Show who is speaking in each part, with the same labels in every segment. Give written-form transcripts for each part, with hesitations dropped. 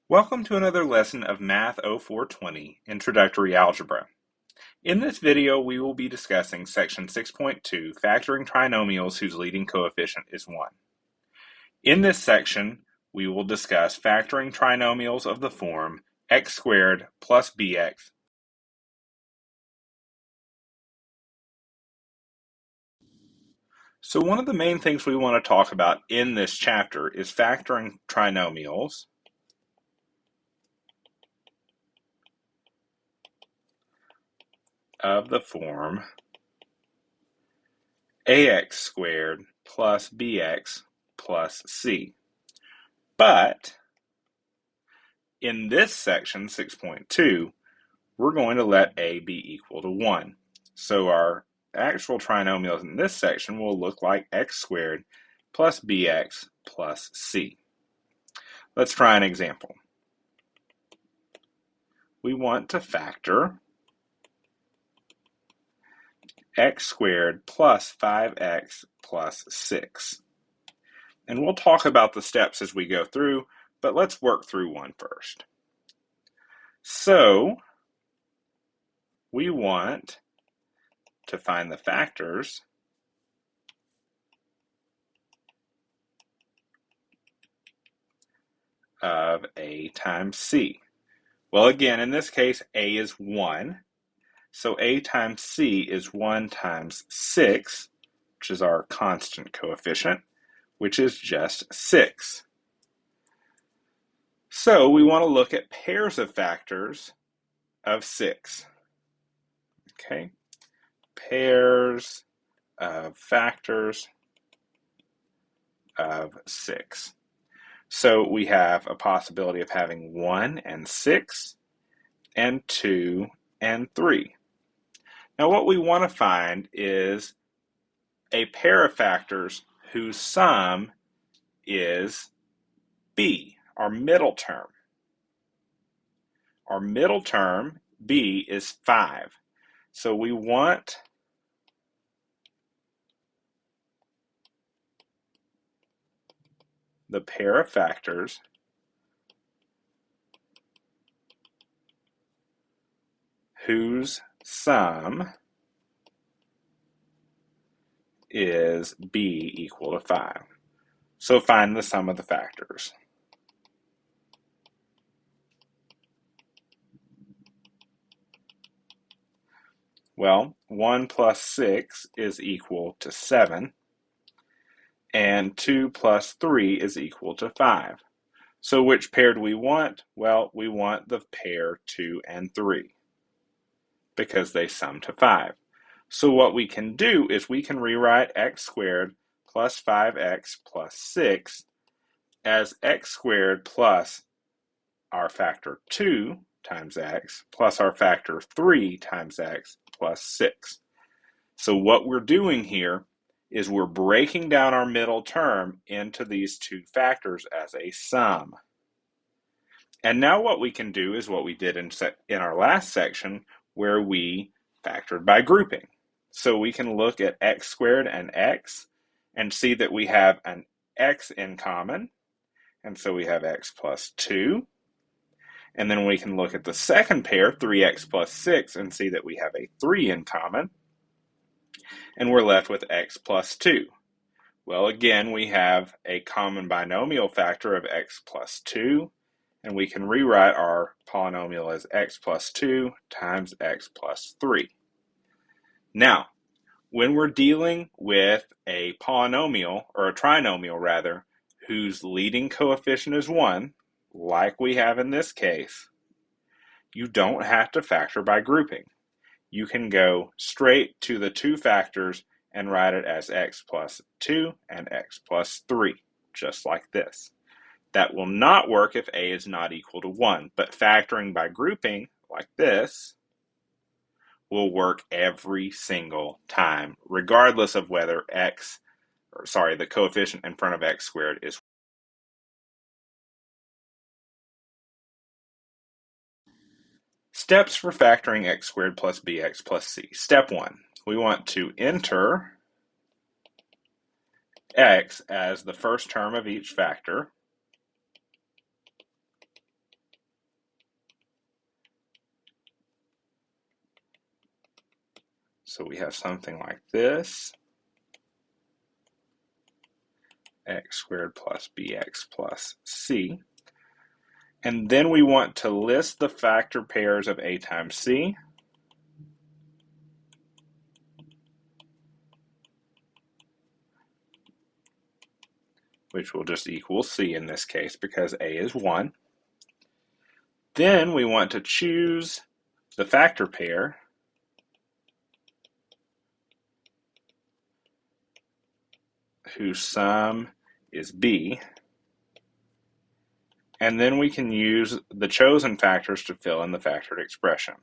Speaker 1: Welcome to another lesson of Math 0420, Introductory Algebra. In this video, we will be discussing Section 6.2, Factoring Trinomials whose leading coefficient is 1. In this section, we will discuss factoring trinomials of the form x squared plus bx. So one of the main things we want to talk about in this chapter is factoring trinomials of the form ax squared plus bx plus c. But in this section, 6.2, we're going to let a be equal to 1. So our actual trinomials in this section will look like x squared plus bx plus c. Let's try an example. We want to factor x squared plus 5x plus 6. And we'll talk about the steps as we go through, but let's work through one first. So we want to find the factors of a times c. Well, again, in this case, a is 1. So a times c is 1 times 6, which is our constant coefficient, which is just 6. So we want to look at pairs of factors of 6. Okay, pairs of factors of 6. So we have a possibility of having 1 and 6 and 2 and 3. Now what we want to find is a pair of factors whose sum is b, our middle term. Our middle term, b, is 5. So we want the pair of factors whose sum is b equal to 5. So find the sum of the factors. Well, 1 plus 6 is equal to 7, and 2 plus 3 is equal to 5. So which pair do we want? Well, we want the pair 2 and 3 because they sum to 5. So what we can do is we can rewrite x squared plus 5x plus 6 as x squared plus our factor 2 times x plus our factor 3 times x plus 6. So what we're doing here is we're breaking down our middle term into these two factors as a sum. And now what we can do is what we did in our last section where we factored by grouping. So we can look at x squared and x and see that we have an x in common. And so we have x plus 2. And then we can look at the second pair, 3x plus 6, and see that we have a 3 in common. And we're left with x plus 2. Well, again, we have a common binomial factor of x plus 2, and we can rewrite our polynomial as x plus 2 times x plus 3. Now, when we're dealing with a polynomial, or a trinomial rather, whose leading coefficient is 1, like we have in this case, you don't have to factor by grouping. You can go straight to the two factors and write it as x plus 2 and x plus 3, just like this. That will not work if a is not equal to 1, but factoring by grouping, like this, will work every single time, regardless of whether the coefficient in front of x squared is 1. Steps for factoring x squared plus bx plus c. Step 1, we want to enter x as the first term of each factor, So we have something like this, x squared plus bx plus c. And then we want to list the factor pairs of a times c. Which will just equal c in this case because a is 1. Then we want to choose the factor pair whose sum is b. And then we can use the chosen factors to fill in the factored expression.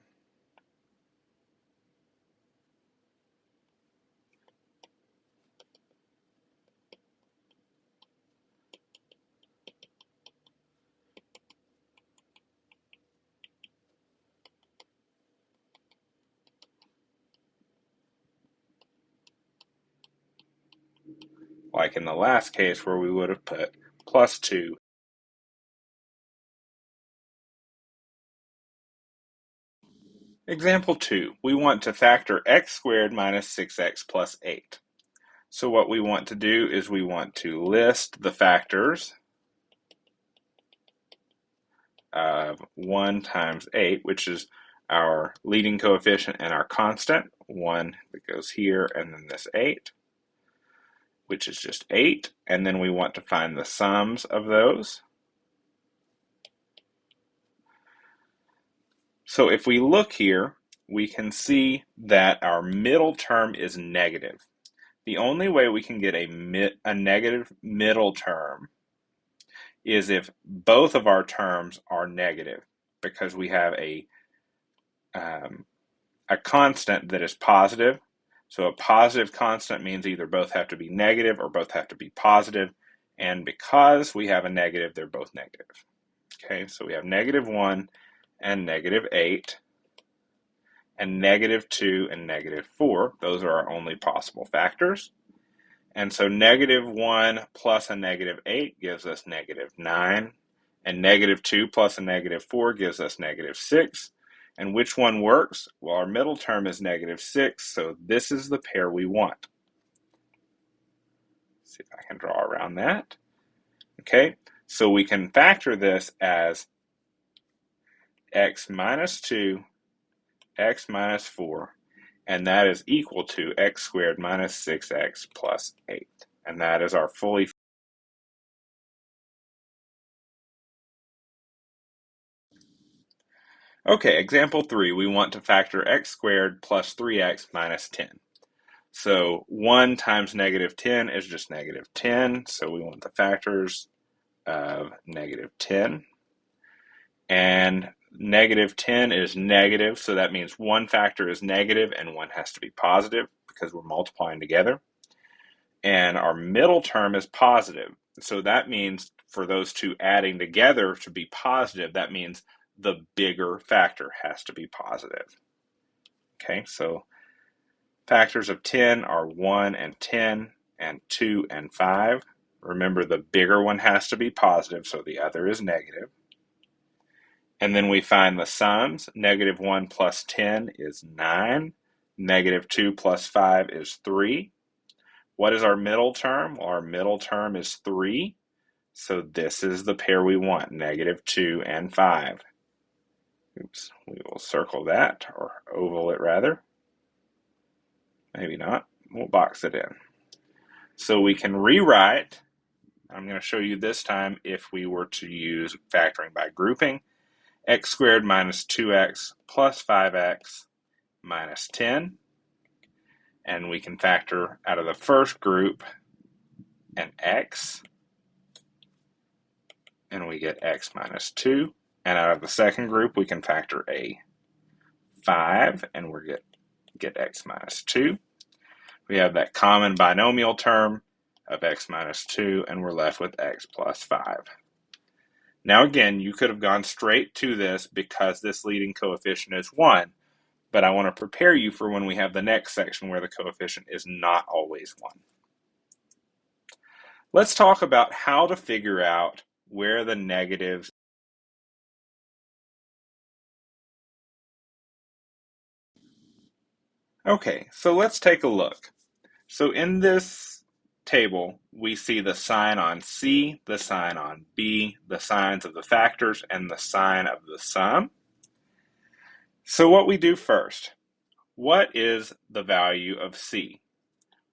Speaker 1: Like in the last case where we would have put plus 2. Example 2, we want to factor x squared minus 6x plus 8. So what we want to do is we want to list the factors of 1 times 8, which is our leading coefficient and our constant, 1 that goes here, and then this 8, which is just 8. And then we want to find the sums of those. So if we look here, we can see that our middle term is negative. The only way we can get a negative middle term is if both of our terms are negative, because we have a constant that is positive. So a positive constant means either both have to be negative or both have to be positive. And because we have a negative, they're both negative. Okay, so we have -1 and -8 and -2 and -4. Those are our only possible factors. And so -1 plus a -8 gives us -9. And -2 plus a -4 gives us -6. And which one works? Well, our middle term is -6, so this is the pair we want. Let's see if I can draw around that. Okay, so we can factor this as x minus 2, x minus 4, and that is equal to x squared minus 6x plus 8. And that is our fully. Okay, example 3, we want to factor x squared plus 3x minus 10. So 1 times -10 is just -10, so we want the factors of -10. And -10 is negative, so that means one factor is negative and one has to be positive because we're multiplying together. And our middle term is positive, so that means for those two adding together to be positive, that means the bigger factor has to be positive. Okay, so factors of 10 are 1 and 10 and 2 and 5. Remember, the bigger one has to be positive, so the other is negative. And then we find the sums. -1 plus 10 is 9. -2 plus 5 is 3. What is our middle term? Well, our middle term is 3. So this is the pair we want, -2 and 5. Oops, we will circle that, or oval it rather. Maybe not. We'll box it in. So we can rewrite, I'm going to show you this time if we were to use factoring by grouping, x squared minus 2x plus 5x minus 10. And we can factor out of the first group an x, and we get x minus 2. And out of the second group, we can factor a 5, and we get x minus 2. We have that common binomial term of x minus 2, and we're left with x plus 5. Now again, you could have gone straight to this because this leading coefficient is 1, but I want to prepare you for when we have the next section where the coefficient is not always 1. Let's talk about how to figure out where the negatives. Okay, so let's take a look. So in this table, we see the sign on C, the sign on B, the signs of the factors, and the sign of the sum. So what we do first, what is the value of C?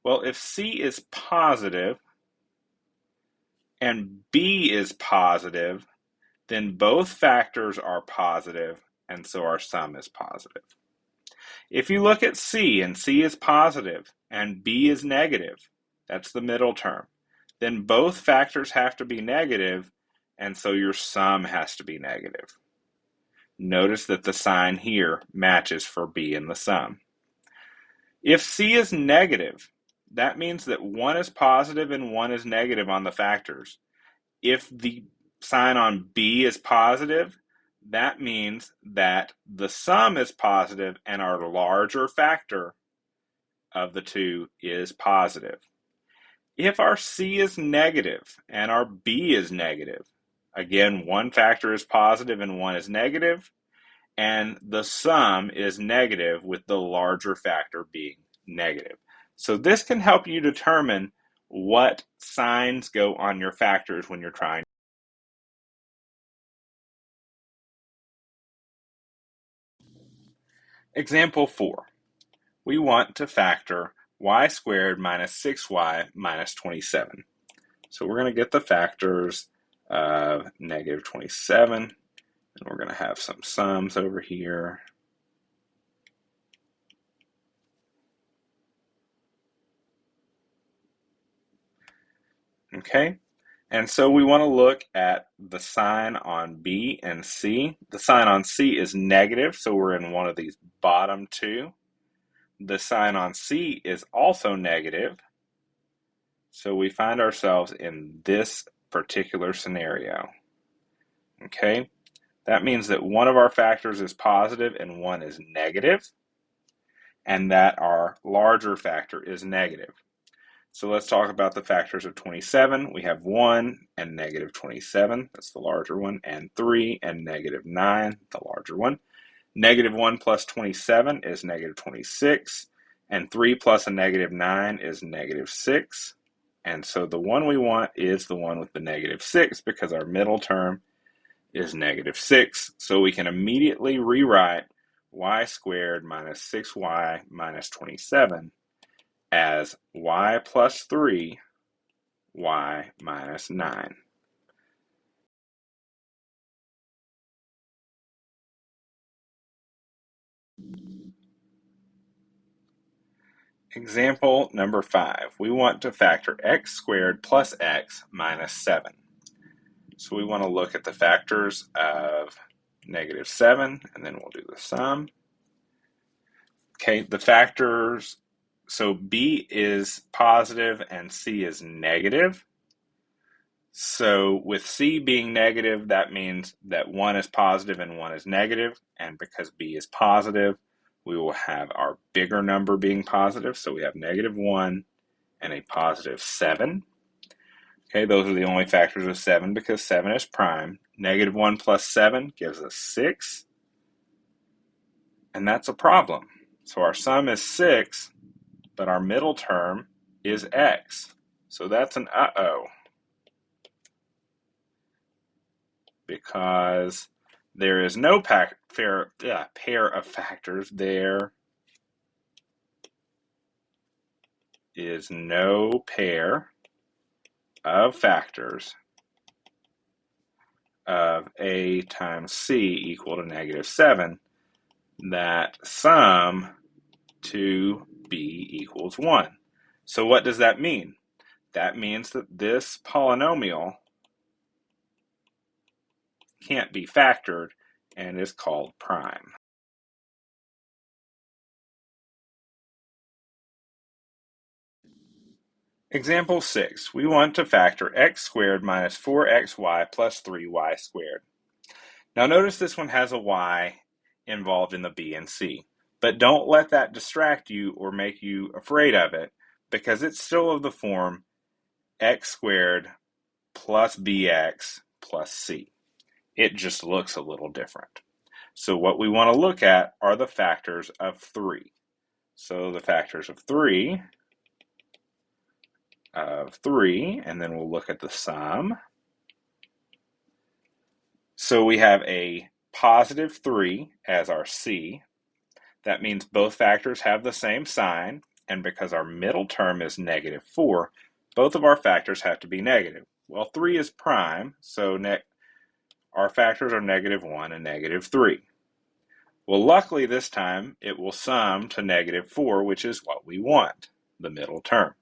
Speaker 1: Well, if C is positive and B is positive, then both factors are positive, and so our sum is positive. If you look at C and C is positive and B is negative, that's the middle term, then both factors have to be negative, and so your sum has to be negative. Notice that the sign here matches for B in the sum. If C is negative, that means that one is positive and one is negative on the factors. If the sign on B is positive, that means that the sum is positive and our larger factor of the two is positive. If our C is negative and our B is negative, again, one factor is positive and one is negative, and the sum is negative with the larger factor being negative. So this can help you determine what signs go on your factors when you're trying. Example 4. We want to factor y squared minus 6y minus 27. So we're going to get the factors of negative 27, and we're going to have some sums over here. Okay, and so we want to look at the sign on B and C. The sign on C is negative, so we're in one of these bottom two. The sign on C is also negative, so we find ourselves in this particular scenario. Okay, that means that one of our factors is positive and one is negative, and that our larger factor is negative. So let's talk about the factors of 27. We have 1 and negative 27, that's the larger one, and 3 and negative 9, the larger one. Negative 1 plus 27 is negative 26, and 3 plus a negative 9 is negative 6. And so the one we want is the one with the negative 6 because our middle term is negative 6. So we can immediately rewrite y squared minus 6y minus 27 as y plus 3, y minus 9. Example number 5. We want to factor x squared plus x minus 7. So we want to look at the factors of negative 7, and then we'll do the sum. Okay, the factors, so B is positive and C is negative. So with C being negative, that means that one is positive and one is negative. And because B is positive, we will have our bigger number being positive. So we have negative 1 and a positive 7. Okay, those are the only factors of 7 because 7 is prime. Negative 1 plus 7 gives us 6. And that's a problem. So our sum is 6, but our middle term is x. So that's an uh-oh. Because there is no pair of factors. There is no pair of factors of a times c equal to negative 7 that sum to b equals 1. So what does that mean? That means that this polynomial can't be factored and is called prime. Example 6. We want to factor x squared minus 4xy plus 3y squared. Now notice this one has a y involved in the b and c, but don't let that distract you or make you afraid of it because it's still of the form x squared plus bx plus c. It just looks a little different. So what we want to look at are the factors of 3. So the factors of 3, and then we'll look at the sum. So we have a positive 3 as our C. That means both factors have the same sign, and because our middle term is negative 4, both of our factors have to be negative. Well, 3 is prime, so our factors are negative 1 and negative 3. Well, luckily this time it will sum to negative 4, which is what we want, the middle term.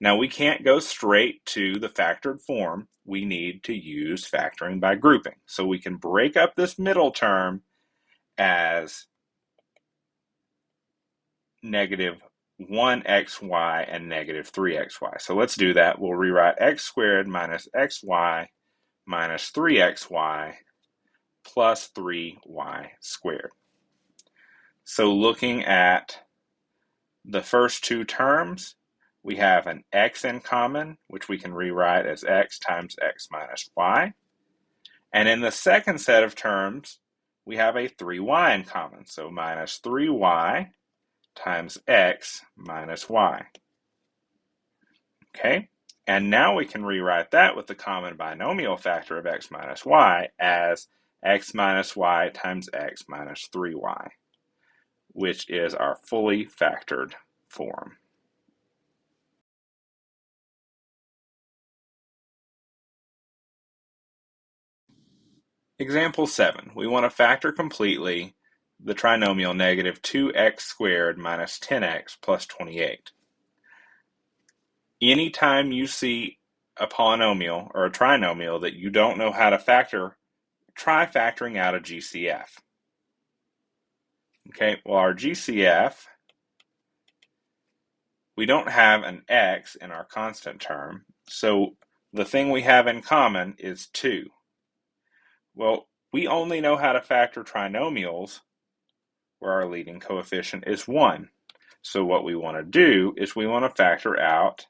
Speaker 1: Now we can't go straight to the factored form. We need to use factoring by grouping. So we can break up this middle term as negative 1xy and negative 3xy. So let's do that. We'll rewrite x squared minus xy minus 3xy plus 3y squared. So looking at the first two terms, we have an x in common, which we can rewrite as x times x minus y. And in the second set of terms, we have a 3y in common, so minus 3y times x minus y. Okay, and now we can rewrite that with the common binomial factor of x minus y as x minus y times x minus 3y, which is our fully factored form. Example 7. We want to factor completely the trinomial negative 2x squared minus 10x plus 28. Anytime you see a polynomial or a trinomial that you don't know how to factor, try factoring out a GCF. Okay, well, our GCF, we don't have an x in our constant term, so the thing we have in common is 2. Well, we only know how to factor trinomials where our leading coefficient is 1. So what we want to do is we want to factor out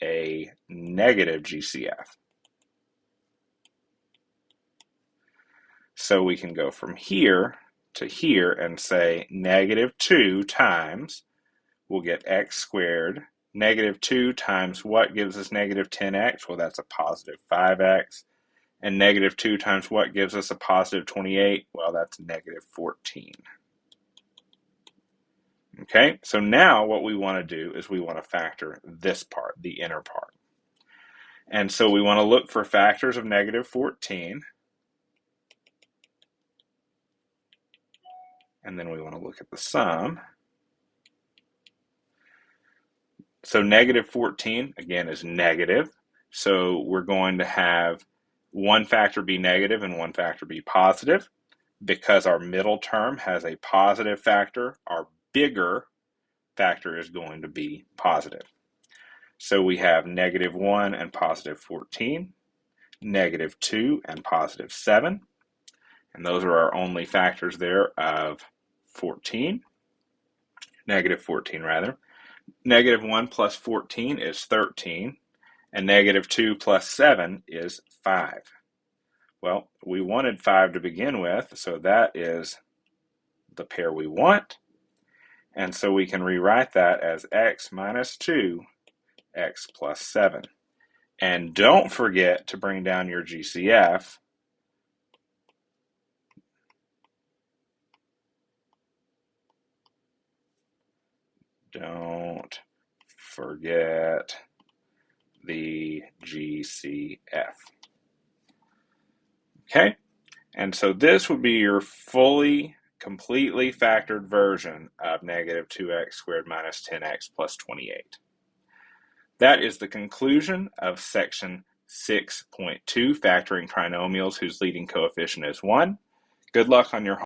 Speaker 1: a negative GCF. So we can go from here to here and say negative 2 times, we'll get x squared. Negative 2 times what gives us negative 10x? Well, that's a positive 5x. And negative 2 times what gives us a positive 28? Well, that's negative 14. Okay, so now what we want to do is we want to factor this part, the inner part. And so we want to look for factors of negative 14. And then we want to look at the sum. So negative 14, again, is negative. So we're going to have one factor be negative and one factor be positive. Because our middle term has a positive factor, our bigger factor is going to be positive. So we have negative 1 and positive 14, negative 2 and positive 7. And those are our only factors there of 14. Negative 14, rather. Negative 1 plus 14 is 13. And negative 2 plus 7 is 5. Well, we wanted 5 to begin with, so that is the pair we want. And so we can rewrite that as x minus 2, x plus 7. And don't forget to bring down your GCF. Don't forget the GCF. Okay, and so this would be your completely factored version of negative 2x squared minus 10x plus 28. That is the conclusion of section 6.2, factoring trinomials whose leading coefficient is 1. Good luck on your